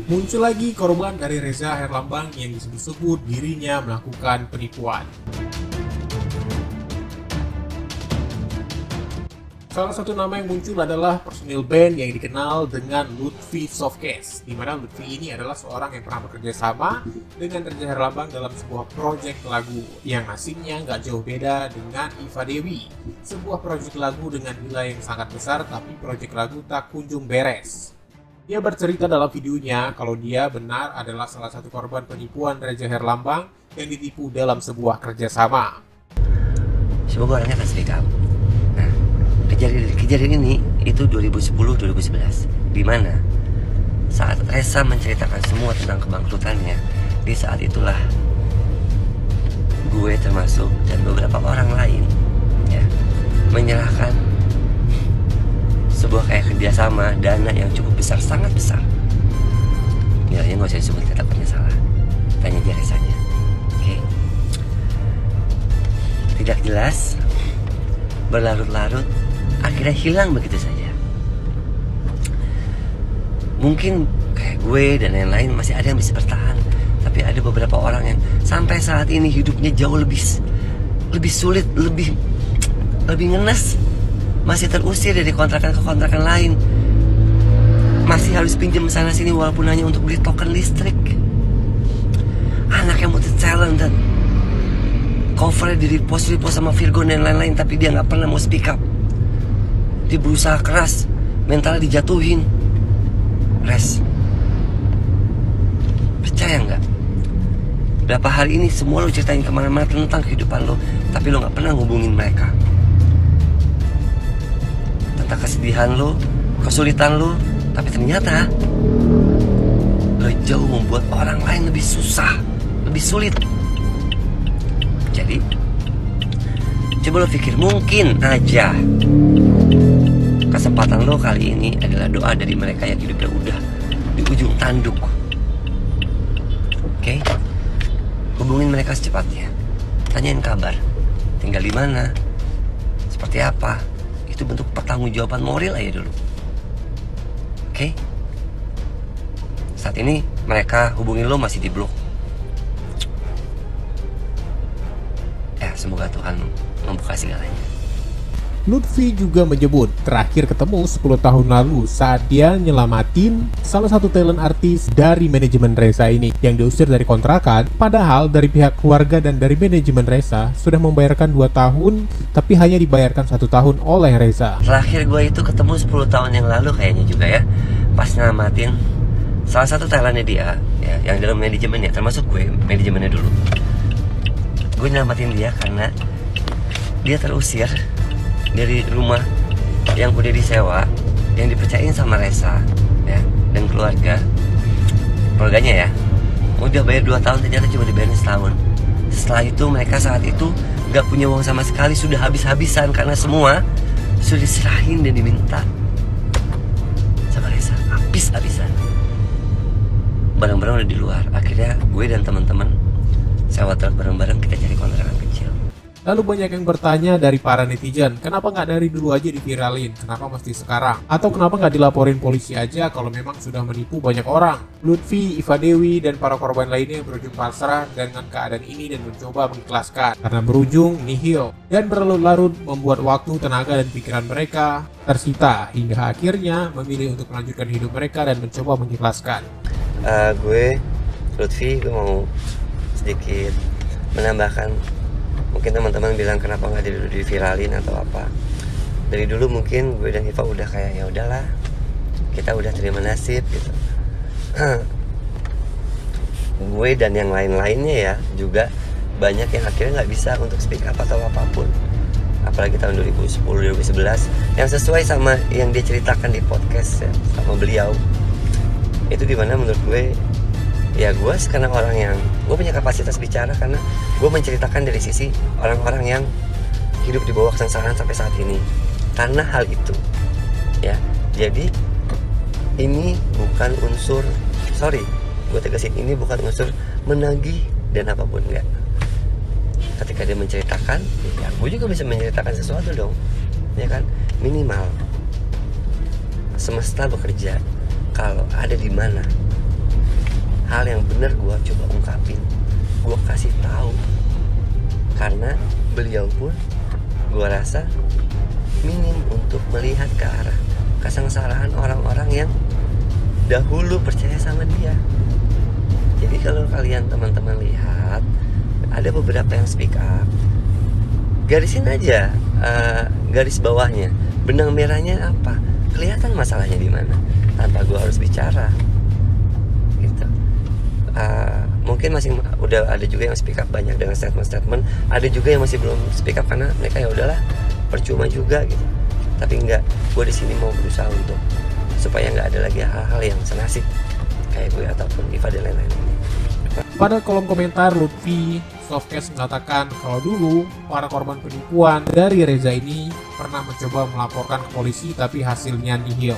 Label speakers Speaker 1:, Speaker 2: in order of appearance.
Speaker 1: Muncul lagi korban dari Reza Herlambang yang disebut-sebut dirinya melakukan penipuan. Salah satu nama yang muncul adalah personil band yang dikenal dengan Lutfi Softcase, di mana Lutfi ini adalah seorang yang pernah bekerja sama dengan Reza Herlambang dalam sebuah proyek lagu yang nasibnya nggak jauh beda dengan Iva Dewi, sebuah proyek lagu dengan nilai yang sangat besar tapi proyek lagu tak kunjung beres. Dia bercerita dalam videonya kalau dia benar adalah salah satu korban penipuan Reza Herlambang yang ditipu dalam sebuah kerjasama.
Speaker 2: Semoga orangnya akan speak up. Nah, kejadian ini itu 2010-2011, di mana saat Reza menceritakan semua tentang kebangkrutannya, di saat itulah gue termasuk dan beberapa orang lain ya menyerahkan sebuah kayak kerjasama dana yang cukup besar, sangat besar. Nilainya nggak usah disebut, takutnya salah. Tanya aja Rezanya. Oke. Tidak jelas, berlarut-larut, akhirnya hilang begitu saja. Mungkin kayak gue dan lain-lain masih ada yang bisa bertahan, tapi ada beberapa orang yang sampai saat ini hidupnya jauh lebih sulit, lebih ngenes. Masih terusir dari kontrakan ke kontrakan lain, masih harus pinjam sana sini walaupun hanya untuk beli token listrik. Anak yang multi talent dan covernya di repost sama Virgo dan lain-lain, tapi dia nggak pernah mau speak up. Dia berusaha keras, mentalnya dijatuhin. Res, percaya nggak? Berapa hari ini semua lo ceritain kemana-mana tentang kehidupan lo, tapi lo nggak pernah ngubungin mereka. Tentang kesedihan lo, kesulitan lo, tapi ternyata lo jauh membuat orang lain lebih susah, lebih sulit. Jadi coba lo pikir, mungkin aja kesempatan lo kali ini adalah doa dari mereka yang hidupnya udah di ujung tanduk. Oke? Hubungin mereka secepatnya, tanyain kabar, tinggal di mana, seperti apa. Itu bentuk pertanggungjawaban moral aja dulu. Oke? Saat ini mereka hubungin lo masih di blok. Ya, semoga Tuhan membuka segalanya.
Speaker 1: Lutfi juga menyebut terakhir ketemu 10 tahun lalu saat dia nyelamatin salah satu talent artis dari manajemen Reza ini yang diusir dari kontrakan, padahal dari pihak keluarga dan dari manajemen Reza sudah membayarkan 2 tahun tapi hanya dibayarkan 1 tahun oleh Reza.
Speaker 2: Terakhir gue itu ketemu 10 tahun yang lalu kayaknya juga ya, pas nyelamatin salah satu talentnya dia ya, yang dalam manajemennya, termasuk gue manajemennya dulu. Gue nyelamatin dia karena dia terusir dari rumah yang udah disewa, yang dipercayain sama Reza ya, dan keluarganya ya, udah bayar 2 tahun, ternyata cuma dibayarin setahun. Setelah itu mereka saat itu gak punya uang sama sekali, sudah habis-habisan karena semua sudah diserahin dan diminta sama Reza, habis-habisan. Barang-barang udah di luar. Akhirnya gue dan teman-teman sewa truk bareng-bareng, kita cari kontrakan kecil.
Speaker 1: Lalu banyak yang bertanya dari para netizen, kenapa nggak dari dulu aja diviralin? Kenapa mesti sekarang? Atau kenapa nggak dilaporin polisi aja kalau memang sudah menipu banyak orang? Lutfi, Iva Dewi, dan para korban lainnya berujung pasrah dengan keadaan ini dan mencoba mengikhlaskan karena berujung nihil dan berlarut-larut membuat waktu, tenaga, dan pikiran mereka tersita hingga akhirnya memilih untuk melanjutkan hidup mereka dan mencoba mengikhlaskan.
Speaker 2: Gue Lutfi, gue mau sedikit menambahkan. Mungkin teman-teman bilang kenapa nggak diviralin atau apa. Dari dulu mungkin gue dan Iva udah kayak ya udahlah, kita udah terima nasib gitu. Gue dan yang lain-lainnya ya juga banyak yang akhirnya nggak bisa untuk speak up atau apapun. Apalagi tahun 2010-2011 yang sesuai sama yang dia ceritakan di podcast ya, sama beliau. Itu dimana menurut gue, ya gue karena orang yang gue punya kapasitas bicara karena gue menceritakan dari sisi orang-orang yang hidup di bawah kesengsaraan sampai saat ini. Karena hal itu ya, jadi ini bukan unsur, gue tegasin, ini bukan unsur menagih dan apapun, enggak. Ketika dia menceritakan, ya gue juga bisa menceritakan sesuatu dong, ya kan. Minimal semesta bekerja kalau ada di mana hal yang benar gue coba ungkapin, gue kasih tahu, karena beliau pun gue rasa minim untuk melihat ke arah kesengsaraan orang-orang yang dahulu percaya sama dia. Jadi kalau kalian teman-teman lihat ada beberapa yang speak up, garisin aja garis bawahnya, benang merahnya apa, kelihatan masalahnya di mana tanpa gue harus bicara gitu. Mungkin masih udah ada juga yang speak up banyak dengan statement-statement, ada juga yang masih belum speak up karena mereka ya udahlah percuma juga gitu. Tapi enggak, gue di sini mau berusaha untuk supaya nggak ada lagi hal-hal yang senasib kayak gue ataupun Iva dan lain-lain.
Speaker 1: Pada kolom komentar, Lutfi Softcase mengatakan kalau dulu para korban penipuan dari Reza ini pernah mencoba melaporkan ke polisi tapi hasilnya nihil.